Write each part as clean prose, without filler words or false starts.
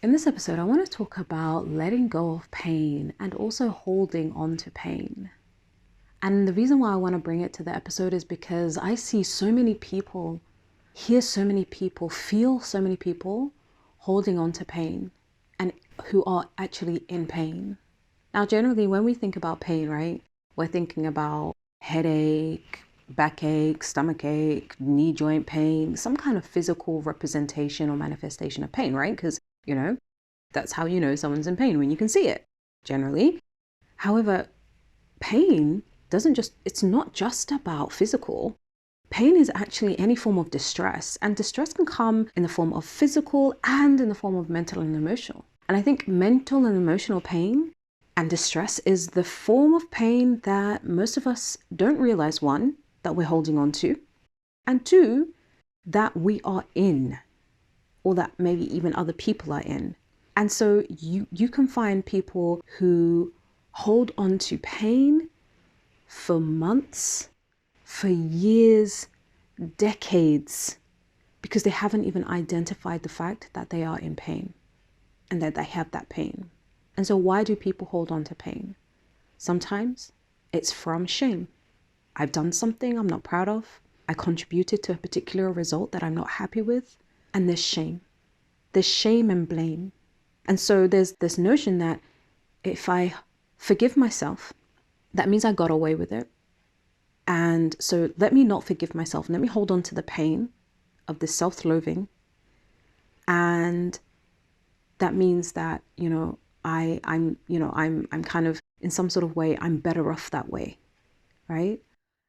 In this episode, I want to talk about letting go of pain and also holding on to pain. And the reason why I want to bring it to the episode is because I see so many people, hear so many people, feel so many people holding on to pain and who are actually in pain. Now, generally, when we think about pain, right, we're thinking about headache, backache, stomachache, knee joint pain, some kind of physical representation or manifestation of pain, right? Because, that's how you know someone's in pain, when you can see it, generally. However, pain it's not just about physical. Pain is actually any form of distress, and distress can come in the form of physical and in the form of mental and emotional. And I think mental and emotional pain and distress is the form of pain that most of us don't realize, one, that we're holding on to, and two, that we are in, or that maybe even other people are in. And so you can find people who hold on to pain for months, for years, decades, because they haven't even identified the fact that they are in pain and that they have that pain. And so why do people hold on to pain? Sometimes it's from shame. I've done something I'm not proud of. I contributed to a particular result that I'm not happy with. And there's shame. There's shame and blame. And so there's this notion that if I forgive myself, that means I got away with it. And so let me not forgive myself. Let me hold on to the pain of this self-loathing. And that means that, I'm kind of in some sort of way, I'm better off that way, right?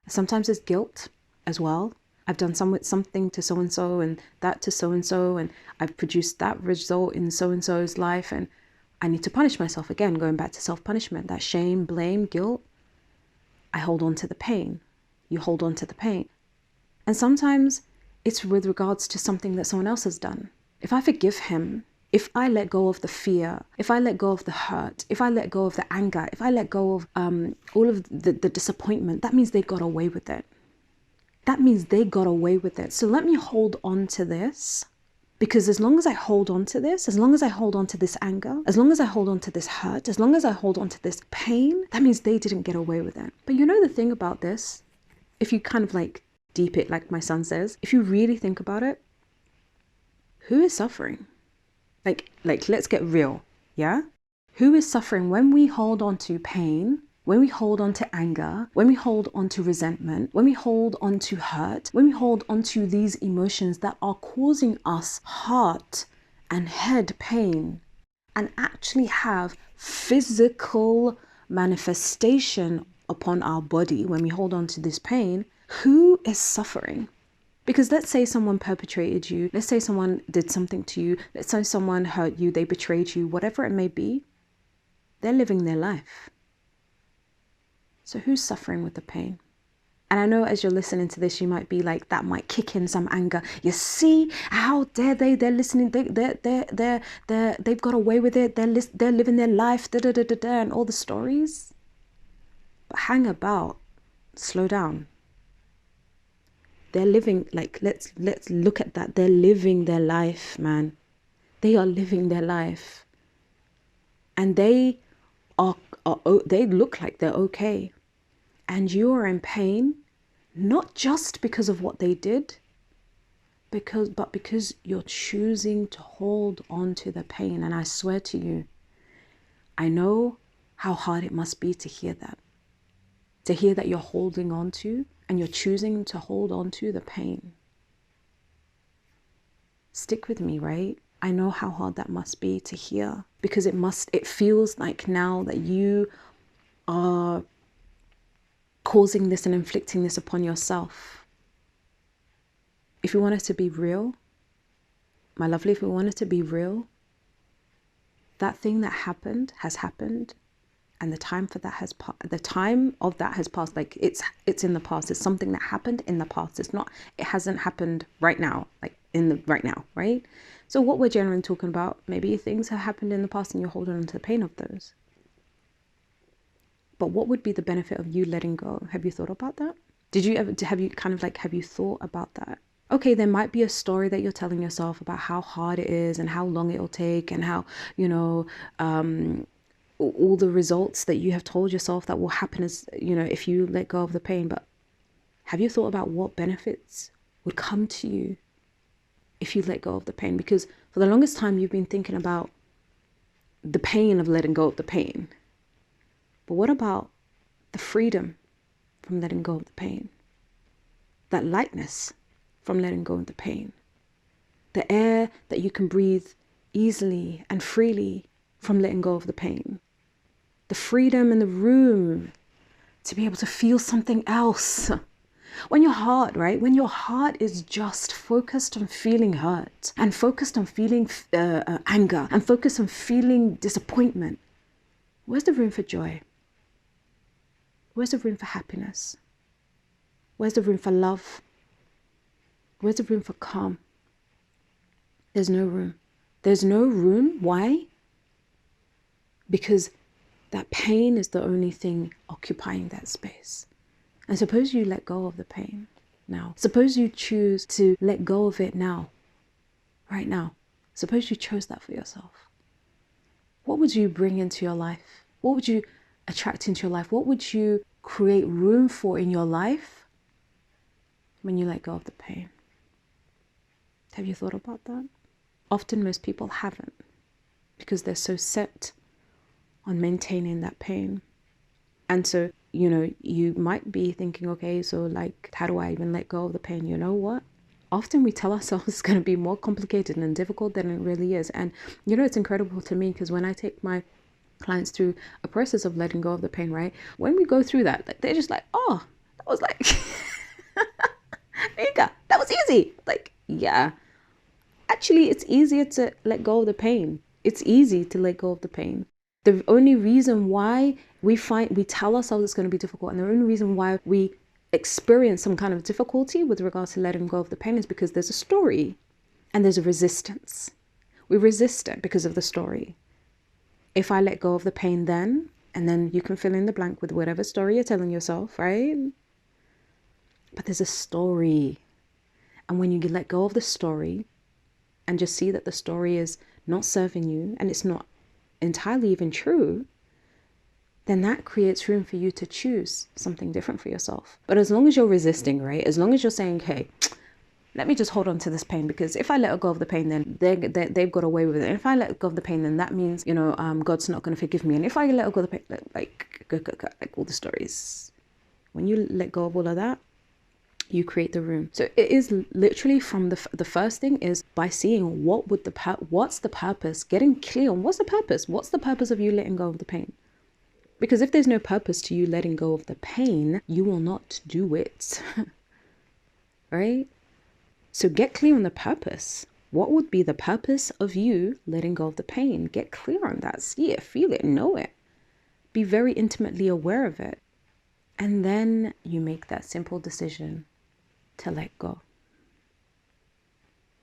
Sometimes it's guilt as well. I've done something to so-and-so and that to so-and-so, and I've produced that result in so-and-so's life, and I need to punish myself again, going back to self-punishment, that shame, blame, guilt. I hold on to the pain. You hold on to the pain. And sometimes it's with regards to something that someone else has done. If I forgive him, if I let go of the fear, if I let go of the hurt, if I let go of the anger, if I let go of all of the disappointment, that means they got away with it. That means they got away with it. So let me hold on to this, because as long as I hold on to this, as long as I hold on to this anger, as long as I hold on to this hurt, as long as I hold on to this pain, that means they didn't get away with it. But you know the thing about this, if you kind of like deep it, like my son says, if you really think about it, who is suffering? Like let's get real, yeah? Who is suffering when we hold on to pain? When we hold on to anger, when we hold on to resentment, when we hold on to hurt, when we hold on to these emotions that are causing us heart and head pain and actually have physical manifestation upon our body, when we hold on to this pain, who is suffering? Because let's say someone perpetrated you, let's say someone did something to you, let's say someone hurt you, they betrayed you, whatever it may be, they're living their life. So who's suffering with the pain? And I know as you're listening to this, you might be like, that might kick in some anger. You see, how dare they? They're listening. They've got away with it. They're living their life. And all the stories. But hang about, slow down. They're living, like, let's look at that. They're living their life, man. They are living their life, and they look like they're okay. And you are in pain, not just because of what they did, but because you're choosing to hold on to the pain. And I swear to you, I know how hard it must be to hear that you're holding on to and you're choosing to hold on to the pain. Stick with me, right? I know how hard that must be to hear, because it feels like now that you are causing this and inflicting this upon yourself. If you want it to be real, my lovely, if we want it to be real, that thing that happened has happened, and the time of that has passed. Like it's in the past. It's something that happened in the past. It hasn't happened right now, like in the right now, right? So what we're generally talking about, maybe things have happened in the past and you're holding on to the pain of those. But what would be the benefit of you letting go? Have you thought about that? Have you thought about that? Okay, there might be a story that you're telling yourself about how hard it is and how long it'll take and how, all the results that you have told yourself that will happen is, if you let go of the pain. But have you thought about what benefits would come to you if you let go of the pain? Because for the longest time, you've been thinking about the pain of letting go of the pain. But what about the freedom from letting go of the pain? That lightness from letting go of the pain. The air that you can breathe easily and freely from letting go of the pain. The freedom in the room to be able to feel something else. When your heart, right? When your heart is just focused on feeling hurt and focused on feeling anger and focused on feeling disappointment, where's the room for joy? Where's the room for happiness? Where's the room for love? Where's the room for calm? There's no room. There's no room. Why? Because that pain is the only thing occupying that space. And suppose you let go of the pain now. Suppose you choose to let go of it now, right now. Suppose you chose that for yourself. What would you bring into your life? What would you attract into your life? What would you create room for in your life when you let go of the pain? Have you thought about that? Often most people haven't, because they're so set on maintaining that pain. And so, you might be thinking, okay, so like, how do I even let go of the pain? You know what? Often we tell ourselves it's going to be more complicated and difficult than it really is. And, it's incredible to me because when I take my clients through a process of letting go of the pain, right? When we go through that, they're just like, oh, that was like, LaYinka, that was easy. Like, yeah, actually, it's easier to let go of the pain. It's easy to let go of the pain. The only reason why we tell ourselves it's going to be difficult, and the only reason why we experience some kind of difficulty with regards to letting go of the pain is because there's a story and there's a resistance. We resist it because of the story. If I let go of the pain then, and then you can fill in the blank with whatever story you're telling yourself, right? But there's a story. And when you let go of the story and just see that the story is not serving you and it's not entirely even true, then that creates room for you to choose something different for yourself. But as long as you're resisting, right? As long as you're saying, hey, let me just hold on to this pain, because if I let go of the pain, then they've got away with it. And if I let go of the pain, then that means, God's not going to forgive me. And if I let go of the pain, like all the stories, when you let go of all of that, you create the room. So it is literally from the first thing is by seeing what's the purpose, getting clear on what's the purpose. What's the purpose of you letting go of the pain? Because if there's no purpose to you letting go of the pain, you will not do it. Right? So get clear on the purpose. What would be the purpose of you letting go of the pain? Get clear on that. See it, feel it, know it. Be very intimately aware of it. And then you make that simple decision to let go.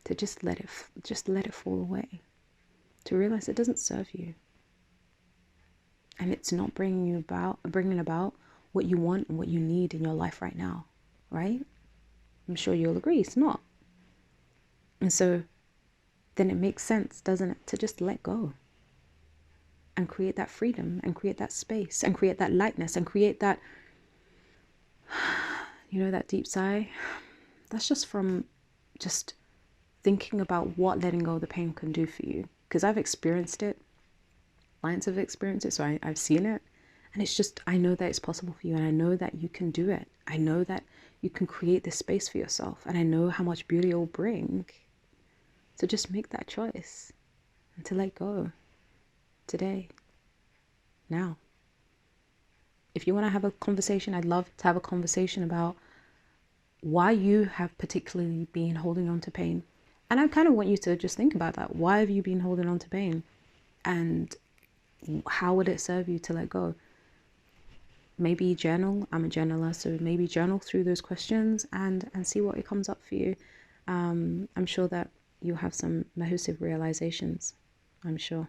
To just let it fall away. To realize it doesn't serve you. And it's not bringing about what you want and what you need in your life right now, right? I'm sure you'll agree it's not. And so then it makes sense, doesn't it, to just let go and create that freedom and create that space and create that lightness and create that, that deep sigh. That's just from just thinking about what letting go of the pain can do for you. Because I've experienced it. Clients have experienced it, so I've seen it. And it's just, I know that it's possible for you, and I know that you can do it. I know that you can create this space for yourself, and I know how much beauty it will bring. So just make that choice and to let go today, now. If you want to have a conversation, I'd love to have a conversation about why you have particularly been holding on to pain. And I kind of want you to just think about that. Why have you been holding on to pain? And how would it serve you to let go? Maybe journal. I'm a journaler, so maybe journal through those questions and see what it comes up for you. I'm sure that you'll have some massive realizations. I'm sure.